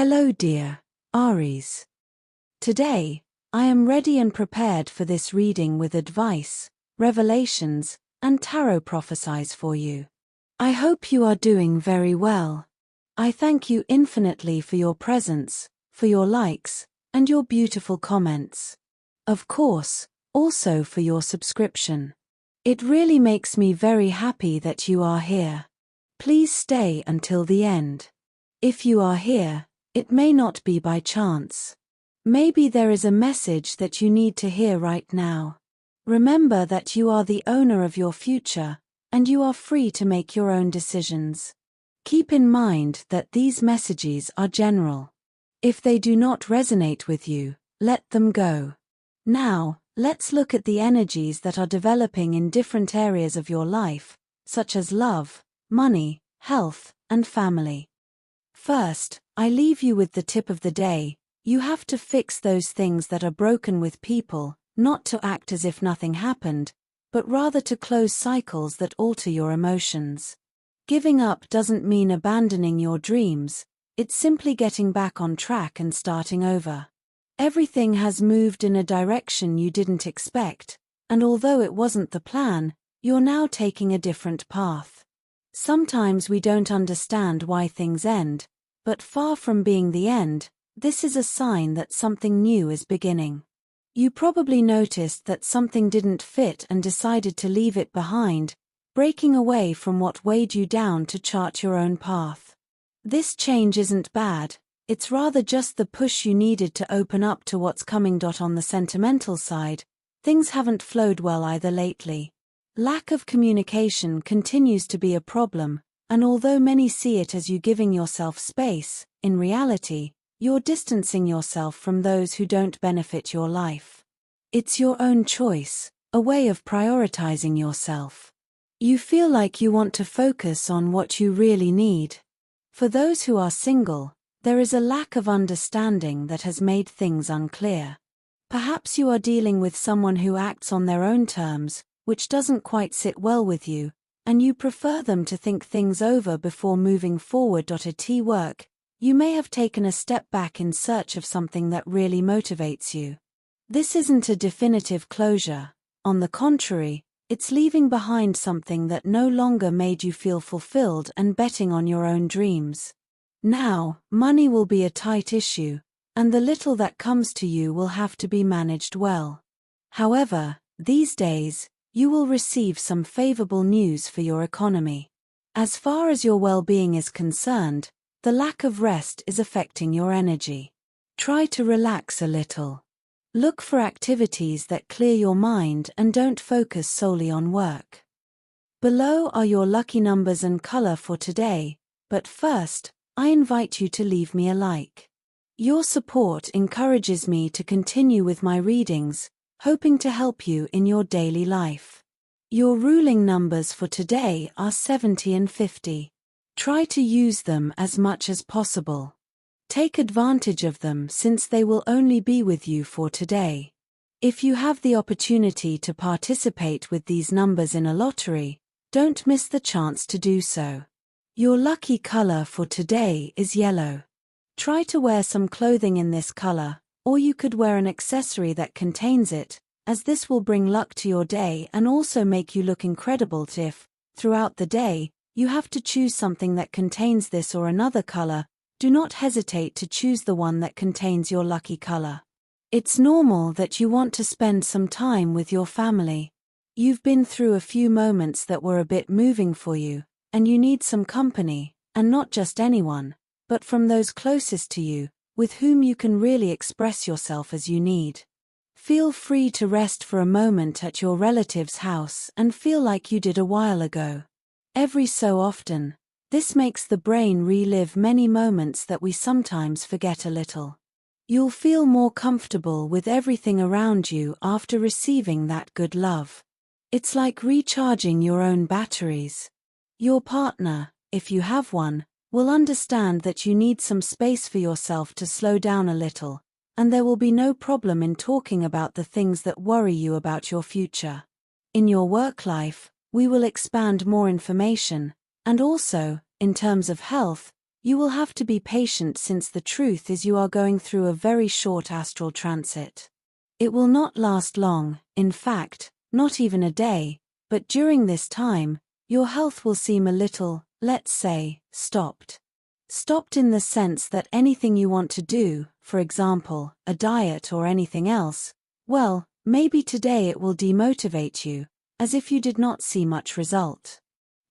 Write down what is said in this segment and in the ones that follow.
Hello dear Aries. Today, I am ready and prepared for this reading with advice, revelations, and tarot prophecies for you. I hope you are doing very well. I thank you infinitely for your presence, for your likes, and your beautiful comments. Of course, also for your subscription. It really makes me very happy that you are here. Please stay until the end. If you are here, it may not be by chance. Maybe there is a message that you need to hear right now. Remember that you are the owner of your future, and you are free to make your own decisions. Keep in mind that these messages are general. If they do not resonate with you, let them go. Now, let's look at the energies that are developing in different areas of your life, such as love, money, health, and family. First, I leave you with the tip of the day. You have to fix those things that are broken with people, not to act as if nothing happened, but rather to close cycles that alter your emotions. Giving up doesn't mean abandoning your dreams, it's simply getting back on track and starting over. Everything has moved in a direction you didn't expect, and although it wasn't the plan, you're now taking a different path. Sometimes we don't understand why things end, but far from being the end, this is a sign that something new is beginning. You probably noticed that something didn't fit and decided to leave it behind, breaking away from what weighed you down to chart your own path. This change isn't bad, it's rather just the push you needed to open up to what's coming. On the sentimental side, things haven't flowed well either lately. Lack of communication continues to be a problem, and although many see it as you giving yourself space, in reality, you're distancing yourself from those who don't benefit your life. It's your own choice, a way of prioritizing yourself. You feel like you want to focus on what you really need. For those who are single, there is a lack of understanding that has made things unclear. Perhaps you are dealing with someone who acts on their own terms, which doesn't quite sit well with you, and you prefer them to think things over before moving forward. At work, you may have taken a step back in search of something that really motivates you. This isn't a definitive closure. On the contrary, it's leaving behind something that no longer made you feel fulfilled and betting on your own dreams. Now, money will be a tight issue, and the little that comes to you will have to be managed well. However, these days, you will receive some favorable news for your economy. As far as your well-being is concerned, the lack of rest is affecting your energy. Try to relax a little. Look for activities that clear your mind and don't focus solely on work. Below are your lucky numbers and color for today, but first, I invite you to leave me a like. Your support encourages me to continue with my readings, hoping to help you in your daily life. Your ruling numbers for today are 70 and 50. Try to use them as much as possible. Take advantage of them since they will only be with you for today. If you have the opportunity to participate with these numbers in a lottery, don't miss the chance to do so. Your lucky color for today is yellow. Try to wear some clothing in this color, or you could wear an accessory that contains it, as this will bring luck to your day and also make you look incredible. If, throughout the day, you have to choose something that contains this or another color, do not hesitate to choose the one that contains your lucky color. It's normal that you want to spend some time with your family. You've been through a few moments that were a bit moving for you, and you need some company, and not just anyone, but from those closest to you, with whom you can really express yourself as you need. Feel free to rest for a moment at your relative's house and feel like you did a while ago. Every so often, this makes the brain relive many moments that we sometimes forget a little. You'll feel more comfortable with everything around you after receiving that good love. It's like recharging your own batteries. Your partner, if you have one, will understand that you need some space for yourself to slow down a little, and there will be no problem in talking about the things that worry you about your future. In your work life, we will expand more information, and also, in terms of health, you will have to be patient since the truth is you are going through a very short astral transit. It will not last long, in fact, not even a day, but during this time, your health will seem a little, let's say, stopped. Stopped in the sense that anything you want to do, for example, a diet or anything else, well, maybe today it will demotivate you, as if you did not see much result.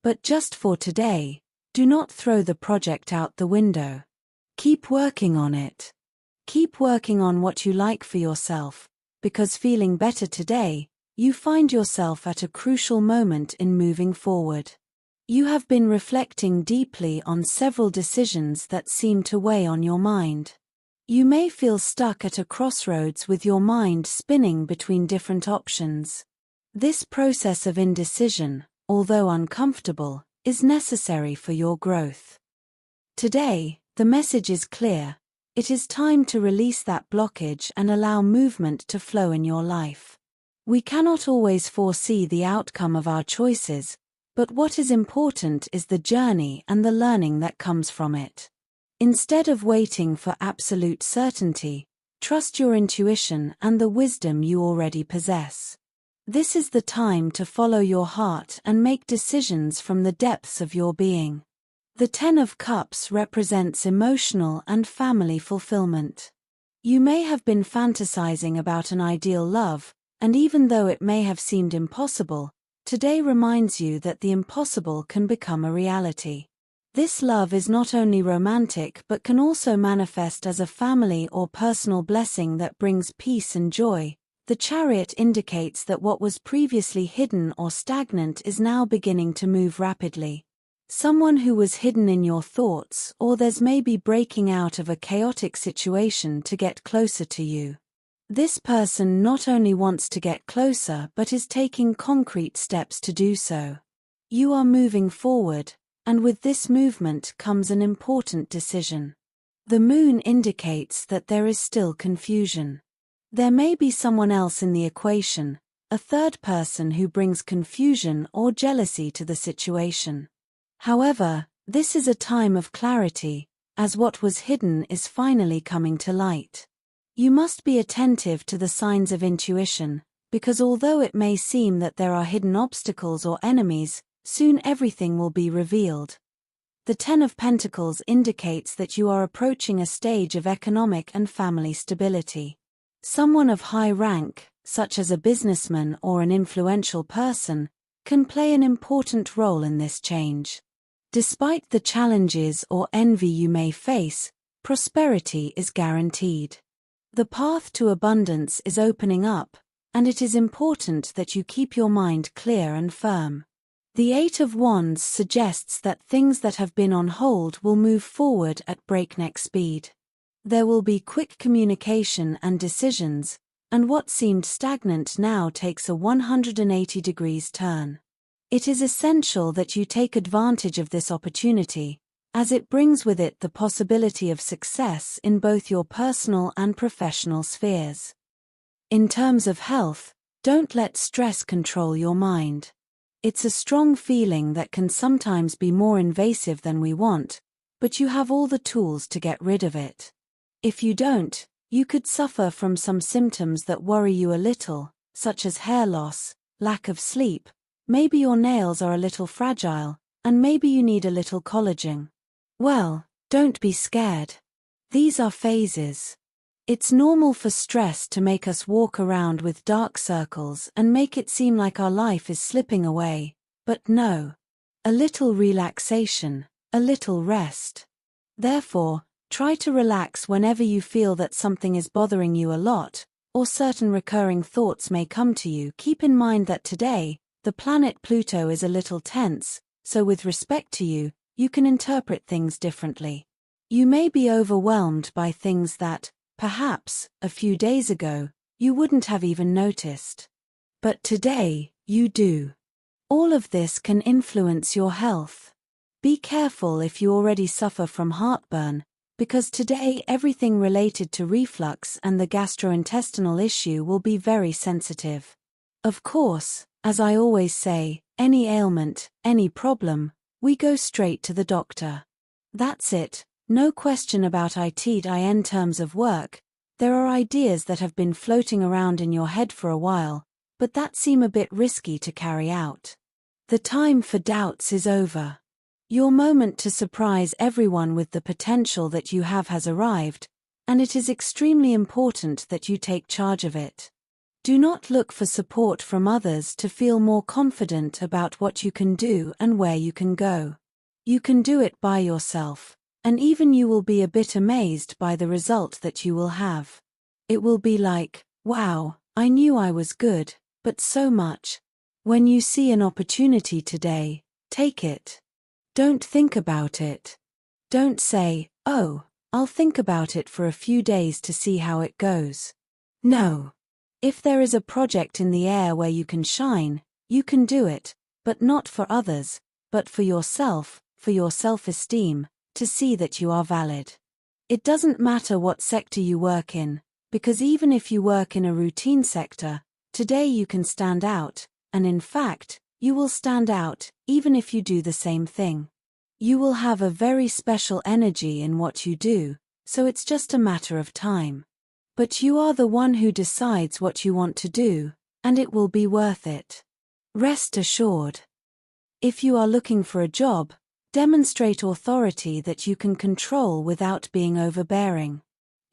But just for today, do not throw the project out the window. Keep working on it. Keep working on what you like for yourself, because feeling better today, you find yourself at a crucial moment in moving forward. You have been reflecting deeply on several decisions that seem to weigh on your mind. You may feel stuck at a crossroads with your mind spinning between different options. This process of indecision, although uncomfortable, is necessary for your growth. Today, the message is clear. It is time to release that blockage and allow movement to flow in your life. We cannot always foresee the outcome of our choices, but what is important is the journey and the learning that comes from it. Instead of waiting for absolute certainty, trust your intuition and the wisdom you already possess. This is the time to follow your heart and make decisions from the depths of your being. The Ten of Cups represents emotional and family fulfillment. You may have been fantasizing about an ideal love, and even though it may have seemed impossible, today reminds you that the impossible can become a reality. This love is not only romantic but can also manifest as a family or personal blessing that brings peace and joy. The Chariot indicates that what was previously hidden or stagnant is now beginning to move rapidly. Someone who was hidden in your thoughts or there's maybe breaking out of a chaotic situation to get closer to you. This person not only wants to get closer but is taking concrete steps to do so. You are moving forward, and with this movement comes an important decision. The Moon indicates that there is still confusion. There may be someone else in the equation, a third person who brings confusion or jealousy to the situation. However, this is a time of clarity, as what was hidden is finally coming to light. You must be attentive to the signs of intuition, because although it may seem that there are hidden obstacles or enemies, soon everything will be revealed. The Ten of Pentacles indicates that you are approaching a stage of economic and family stability. Someone of high rank, such as a businessman or an influential person, can play an important role in this change. Despite the challenges or envy you may face, prosperity is guaranteed. The path to abundance is opening up, and it is important that you keep your mind clear and firm. The Eight of Wands suggests that things that have been on hold will move forward at breakneck speed. There will be quick communication and decisions, and what seemed stagnant now takes a 180 degrees turn. It is essential that you take advantage of this opportunity, as it brings with it the possibility of success in both your personal and professional spheres. In terms of health, don't let stress control your mind. It's a strong feeling that can sometimes be more invasive than we want, but you have all the tools to get rid of it. If you don't, you could suffer from some symptoms that worry you a little, such as hair loss, lack of sleep, maybe your nails are a little fragile, and maybe you need a little collagen. Well, don't be scared. These are phases. It's normal for stress to make us walk around with dark circles and make it seem like our life is slipping away, but no. A little relaxation, a little rest. Therefore, try to relax whenever you feel that something is bothering you a lot, or certain recurring thoughts may come to you. Keep in mind that today, the planet Pluto is a little tense, so with respect to you, you can interpret things differently. You may be overwhelmed by things that, perhaps, a few days ago, you wouldn't have even noticed. But today, you do. All of this can influence your health. Be careful if you already suffer from heartburn, because today everything related to reflux and the gastrointestinal issue will be very sensitive. Of course, as I always say, any ailment, any problem, we go straight to the doctor. That's it, no question about 𝐀𝐫𝐢𝐞𝐬 in terms of work. There are ideas that have been floating around in your head for a while, but that seem a bit risky to carry out. The time for doubts is over. Your moment to surprise everyone with the potential that you have has arrived, and it is extremely important that you take charge of it. Do not look for support from others to feel more confident about what you can do and where you can go. You can do it by yourself, and even you will be a bit amazed by the result that you will have. It will be like, wow, I knew I was good, but so much. When you see an opportunity today, take it. Don't think about it. Don't say, oh, I'll think about it for a few days to see how it goes. No. If there is a project in the air where you can shine, you can do it, but not for others, but for yourself, for your self-esteem, to see that you are valid. It doesn't matter what sector you work in, because even if you work in a routine sector, today you can stand out, and in fact, you will stand out, even if you do the same thing. You will have a very special energy in what you do, so it's just a matter of time. But you are the one who decides what you want to do, and it will be worth it. Rest assured. If you are looking for a job, demonstrate authority that you can control without being overbearing.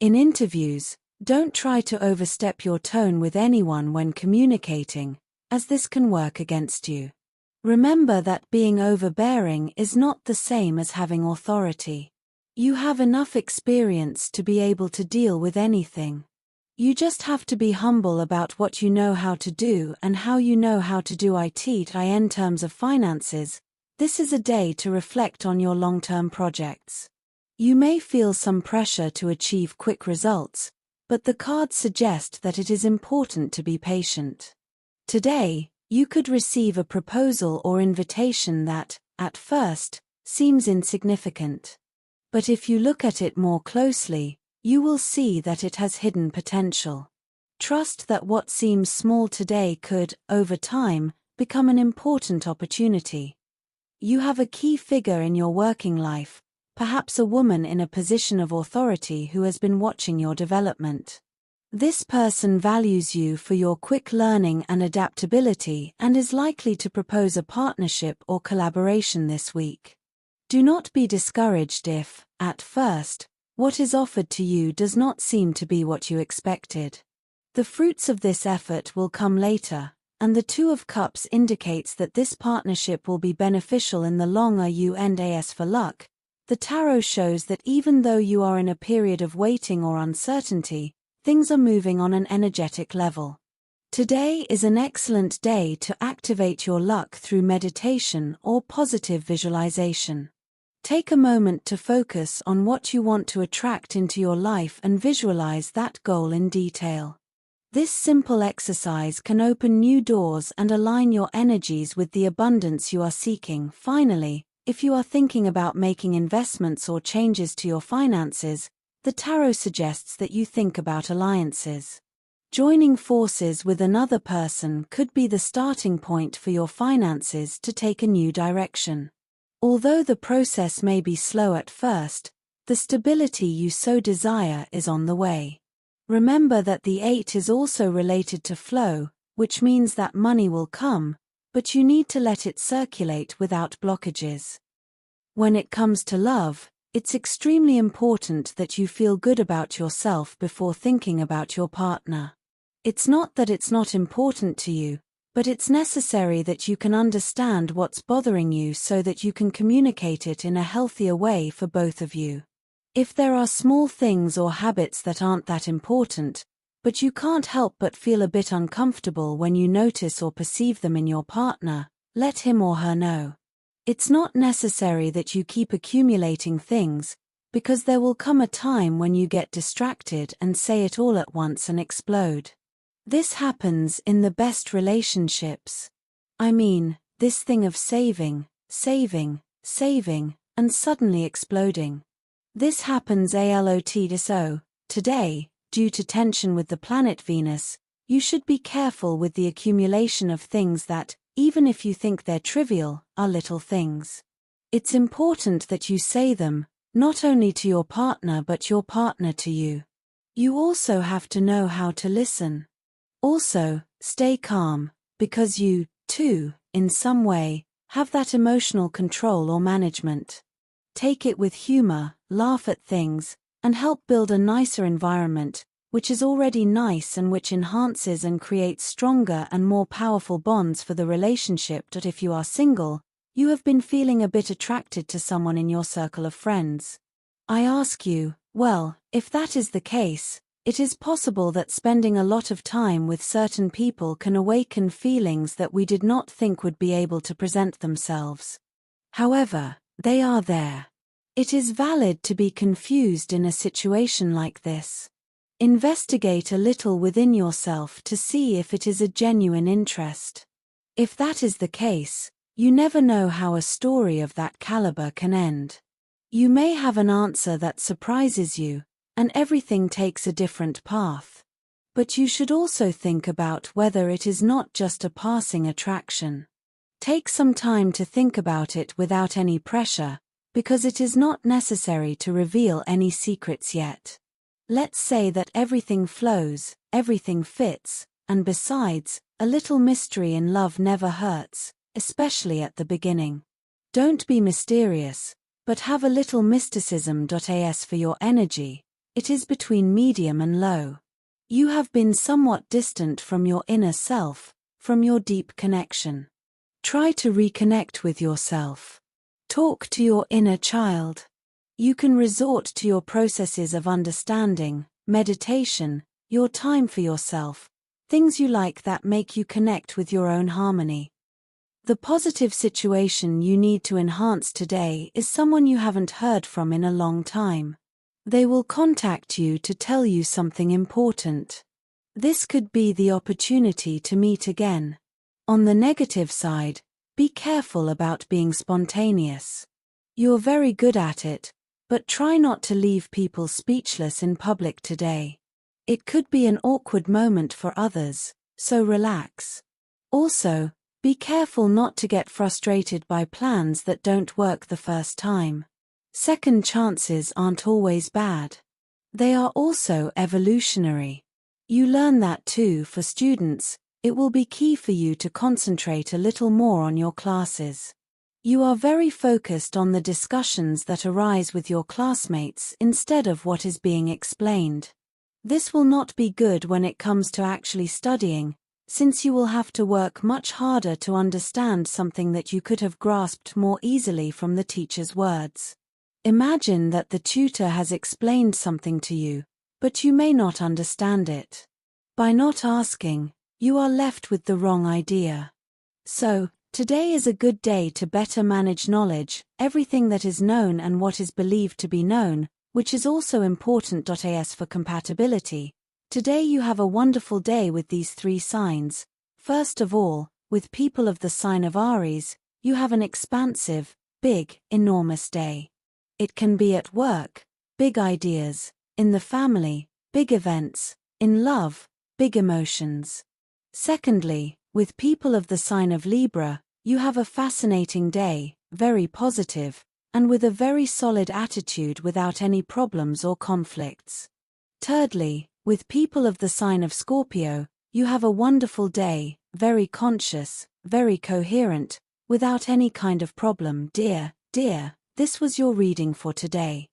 In interviews, don't try to overstep your tone with anyone when communicating, as this can work against you. Remember that being overbearing is not the same as having authority. You have enough experience to be able to deal with anything. You just have to be humble about what you know how to do and how you know how to do 𝐀𝐫𝐢𝐞𝐬 in terms of finances. This is a day to reflect on your long-term projects. You may feel some pressure to achieve quick results, but the cards suggest that it is important to be patient. Today, you could receive a proposal or invitation that, at first, seems insignificant. But if you look at it more closely, you will see that it has hidden potential. Trust that what seems small today could, over time, become an important opportunity. You have a key figure in your working life, perhaps a woman in a position of authority who has been watching your development. This person values you for your quick learning and adaptability and is likely to propose a partnership or collaboration this week. Do not be discouraged if, at first, what is offered to you does not seem to be what you expected. The fruits of this effort will come later, and the Two of Cups indicates that this partnership will be beneficial in the long run. As for luck, the tarot shows that even though you are in a period of waiting or uncertainty, things are moving on an energetic level. Today is an excellent day to activate your luck through meditation or positive visualization. Take a moment to focus on what you want to attract into your life and visualize that goal in detail. This simple exercise can open new doors and align your energies with the abundance you are seeking. Finally, if you are thinking about making investments or changes to your finances, the tarot suggests that you think about alliances. Joining forces with another person could be the starting point for your finances to take a new direction. Although the process may be slow at first, the stability you so desire is on the way. Remember that the 8 is also related to flow, which means that money will come, but you need to let it circulate without blockages. When it comes to love, it's extremely important that you feel good about yourself before thinking about your partner. It's not that it's not important to you, but it's necessary that you can understand what's bothering you so that you can communicate it in a healthier way for both of you. If there are small things or habits that aren't that important, but you can't help but feel a bit uncomfortable when you notice or perceive them in your partner, let him or her know. It's not necessary that you keep accumulating things, because there will come a time when you get distracted and say it all at once and explode. This happens in the best relationships. I mean, this thing of saving, and suddenly exploding. This happens a lot. So, today, due to tension with the planet Venus, you should be careful with the accumulation of things that, even if you think they're trivial, are little things. It's important that you say them, not only to your partner but your partner to you. You also have to know how to listen. Also, stay calm, because you, too, in some way, have that emotional control or management. Take it with humor, laugh at things, and help build a nicer environment, which is already nice and which enhances and creates stronger and more powerful bonds for the relationship. If you are single, you have been feeling a bit attracted to someone in your circle of friends. I ask you, well, if that is the case, it is possible that spending a lot of time with certain people can awaken feelings that we did not think would be able to present themselves. However, they are there. It is valid to be confused in a situation like this. Investigate a little within yourself to see if it is a genuine interest. If that is the case, you never know how a story of that caliber can end. You may have an answer that surprises you, and everything takes a different path. But you should also think about whether it is not just a passing attraction. Take some time to think about it without any pressure, because it is not necessary to reveal any secrets yet. Let's say that everything flows, everything fits, and besides, a little mystery in love never hurts, especially at the beginning. Don't be mysterious, but have a little mysticism. As for your energy, it is between medium and low. You have been somewhat distant from your inner self, from your deep connection. Try to reconnect with yourself. Talk to your inner child. You can resort to your processes of understanding, meditation, your time for yourself, things you like that make you connect with your own harmony. The positive situation you need to enhance today is someone you haven't heard from in a long time. They will contact you to tell you something important. This could be the opportunity to meet again. On the negative side, be careful about being spontaneous. You're very good at it, but try not to leave people speechless in public today. It could be an awkward moment for others, so relax. Also, be careful not to get frustrated by plans that don't work the first time. Second chances aren't always bad. They are also evolutionary. You learn that too. For students, it will be key for you to concentrate a little more on your classes. You are very focused on the discussions that arise with your classmates instead of what is being explained. This will not be good when it comes to actually studying, since you will have to work much harder to understand something that you could have grasped more easily from the teacher's words. Imagine that the tutor has explained something to you, but you may not understand it. By not asking, you are left with the wrong idea. So, today is a good day to better manage knowledge, everything that is known and what is believed to be known, which is also important. As for compatibility, today you have a wonderful day with these three signs. First of all, with people of the sign of Aries, you have an expansive, big, enormous day. It can be at work, big ideas, in the family, big events, in love, big emotions. Secondly, with people of the sign of Libra, you have a fascinating day, very positive, and with a very solid attitude without any problems or conflicts. Thirdly, with people of the sign of Scorpio, you have a wonderful day, very conscious, very coherent, without any kind of problem. Dear, this was your reading for today.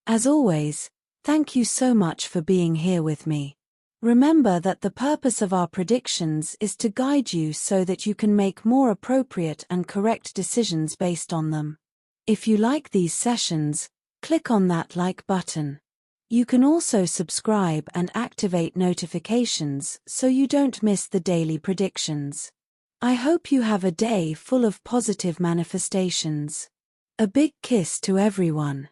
As always, thank you so much for being here with me. Remember that the purpose of our predictions is to guide you so that you can make more appropriate and correct decisions based on them. If you like these sessions, click on that like button. You can also subscribe and activate notifications so you don't miss the daily predictions. I hope you have a day full of positive manifestations. A big kiss to everyone.